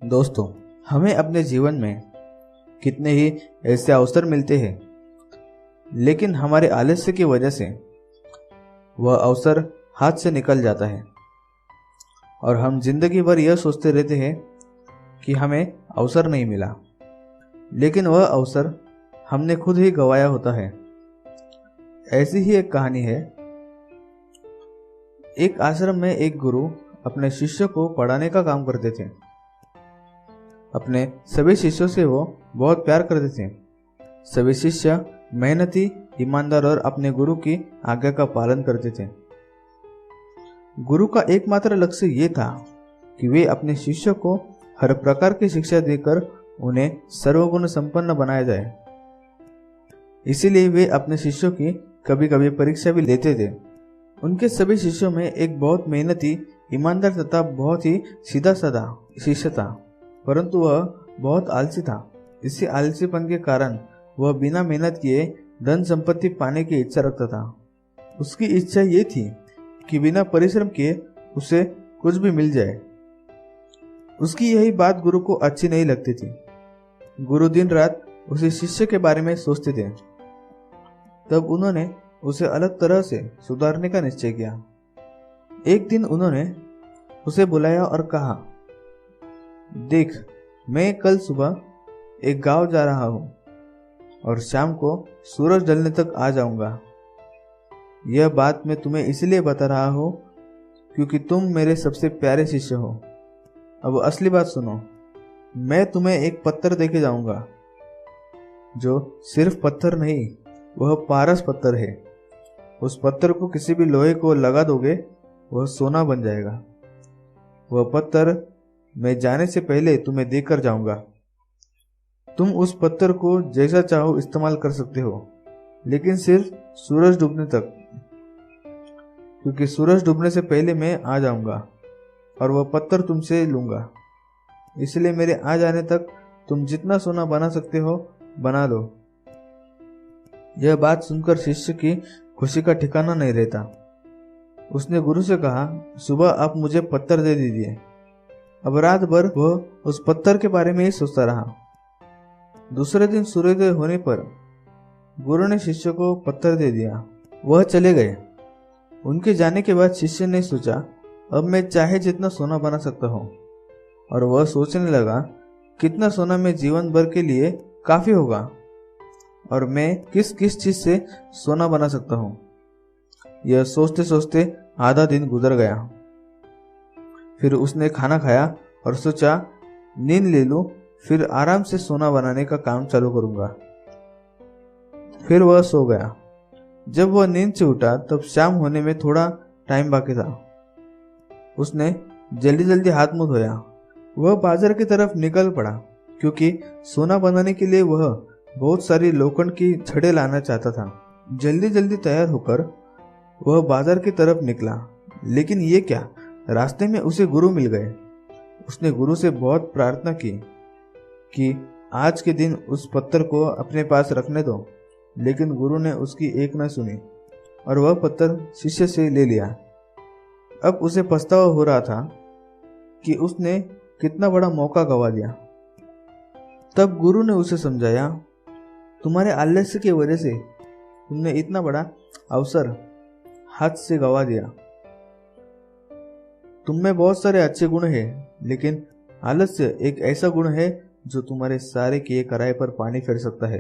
दोस्तों, हमें अपने जीवन में कितने ही ऐसे अवसर मिलते हैं, लेकिन हमारे आलस्य की वजह से वह अवसर हाथ से निकल जाता है और हम जिंदगी भर यह सोचते रहते हैं कि हमें अवसर नहीं मिला, लेकिन वह अवसर हमने खुद ही गंवाया होता है। ऐसी ही एक कहानी है। एक आश्रम में एक गुरु अपने शिष्य को पढ़ाने का काम करते थे। अपने सभी शिष्यों से वो बहुत प्यार करते थे। सभी शिष्य मेहनती, ईमानदार और अपने गुरु की आज्ञा का पालन करते थे। गुरु का एकमात्र लक्ष्य ये था कि वे अपने शिष्यों को हर प्रकार की शिक्षा देकर उन्हें सर्वगुण संपन्न बनाया जाए। इसीलिए वे अपने शिष्यों की कभी कभी परीक्षा भी लेते थे। उनके सभी शिष्यों में एक बहुत मेहनती, ईमानदार तथा बहुत ही सीधा साधा शिष्य था, परंतु वह बहुत आलसी था। इसी आलसीपन के कारण वह बिना मेहनत किए धन संपत्ति पाने की इच्छा रखता था। उसकी इच्छा ये थी कि बिना परिश्रम किए उसे कुछ भी मिल जाए। उसकी यही बात गुरु को अच्छी नहीं लगती थी। गुरु दिन रात उसे शिष्य के बारे में सोचते थे। तब उन्होंने उसे अलग तरह से सुधारने का निश्चय किया। एक दिन उन्होंने उसे बुलाया और कहा, देख, मैं कल सुबह एक गांव जा रहा हूं और शाम को सूरज ढलने तक आ जाऊंगा। यह बात मैं तुम्हें इसलिए बता रहा हूं क्योंकि तुम मेरे सबसे प्यारे शिष्य हो। अब असली बात सुनो। मैं तुम्हें एक पत्थर देके जाऊंगा जो सिर्फ पत्थर नहीं, वह पारस पत्थर है। उस पत्थर को किसी भी लोहे को लगा दोगे, वह सोना बन जाएगा। वह पत्थर मैं जाने से पहले तुम्हें देकर जाऊंगा। तुम उस पत्थर को जैसा चाहो इस्तेमाल कर सकते हो, लेकिन सिर्फ सूरज डूबने तक, क्योंकि सूरज डूबने से पहले मैं आ जाऊंगा और वह पत्थर तुमसे लूंगा। इसलिए मेरे आ जाने तक तुम जितना सोना बना सकते हो बना लो। यह बात सुनकर शिष्य की खुशी का ठिकाना नहीं रहता। उसने गुरु से कहा, सुबह आप मुझे पत्थर दे दीजिए। अब रात भर वह उस पत्थर के बारे में ही सोचता रहा। दूसरे दिन सूर्योदय होने पर गुरु ने शिष्य को पत्थर दे दिया। वह चले गए। उनके जाने के बाद शिष्य ने सोचा, अब मैं चाहे जितना सोना बना सकता हूँ, और वह सोचने लगा कितना सोना मैं जीवन भर के लिए काफी होगा और मैं किस किस चीज से सोना बना सकता हूँ। यह सोचते सोचते आधा दिन गुजर गया। फिर उसने खाना खाया और सोचा, नींद ले लूं, फिर आराम से सोना बनाने का काम चालू करूंगा। फिर वह सो गया। जब वह नींद से उठा तब शाम होने में थोड़ा टाइम बाकी था। उसने जल्दी जल्दी हाथ मुंह धोया। वह बाजार की तरफ निकल पड़ा, क्योंकि सोना बनाने के लिए वह बहुत सारी लोखंड की छड़ें लाना चाहता था। जल्दी जल्दी तैयार होकर वह बाजार की तरफ निकला, लेकिन ये क्या, रास्ते में उसे गुरु मिल गए। उसने गुरु से बहुत प्रार्थना की कि आज के दिन उस पत्थर को अपने पास रखने दो, लेकिन गुरु ने उसकी एक न सुनी और वह पत्थर शिष्य से ले लिया। अब उसे पछतावा हो रहा था कि उसने कितना बड़ा मौका गंवा दिया। तब गुरु ने उसे समझाया, तुम्हारे आलस्य की वजह से तुमने इतना बड़ा अवसर हाथ से गंवा दिया। तुम में बहुत सारे अच्छे गुण हैं, लेकिन आलस्य एक ऐसा गुण है जो तुम्हारे सारे किए कराए पर पानी फेर सकता है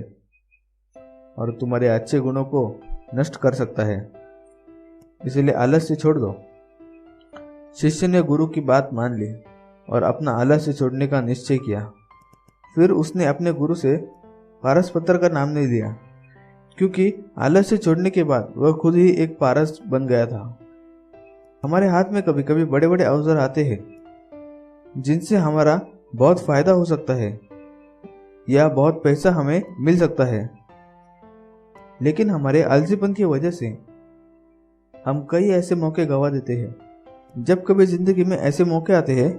और तुम्हारे अच्छे गुणों को नष्ट कर सकता है। इसलिए आलस्य छोड़ दो। शिष्य ने गुरु की बात मान ली और अपना आलस्य छोड़ने का निश्चय किया। फिर उसने अपने गुरु से पारस पत्थर का नाम नहीं लिया, क्योंकि आलस्य छोड़ने के बाद वह खुद ही एक पारस बन गया था। हमारे हाथ में कभी कभी बड़े बड़े अवसर आते हैं जिनसे हमारा बहुत फायदा हो सकता है या बहुत पैसा हमें मिल सकता है, लेकिन हमारे आलसीपन की वजह से हम कई ऐसे मौके गंवा देते हैं। जब कभी जिंदगी में ऐसे मौके आते हैं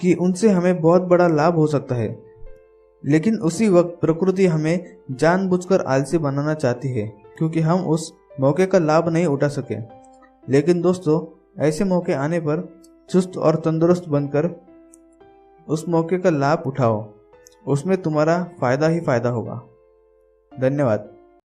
कि उनसे हमें बहुत बड़ा लाभ हो सकता है, लेकिन उसी वक्त प्रकृति हमें जानबूझकर आलसी बनाना चाहती है, क्योंकि हम उस मौके का लाभ नहीं उठा सके। लेकिन दोस्तों, ऐसे मौके आने पर चुस्त और तंदुरुस्त बनकर उस मौके का लाभ उठाओ, उसमें तुम्हारा फायदा ही फायदा होगा। धन्यवाद।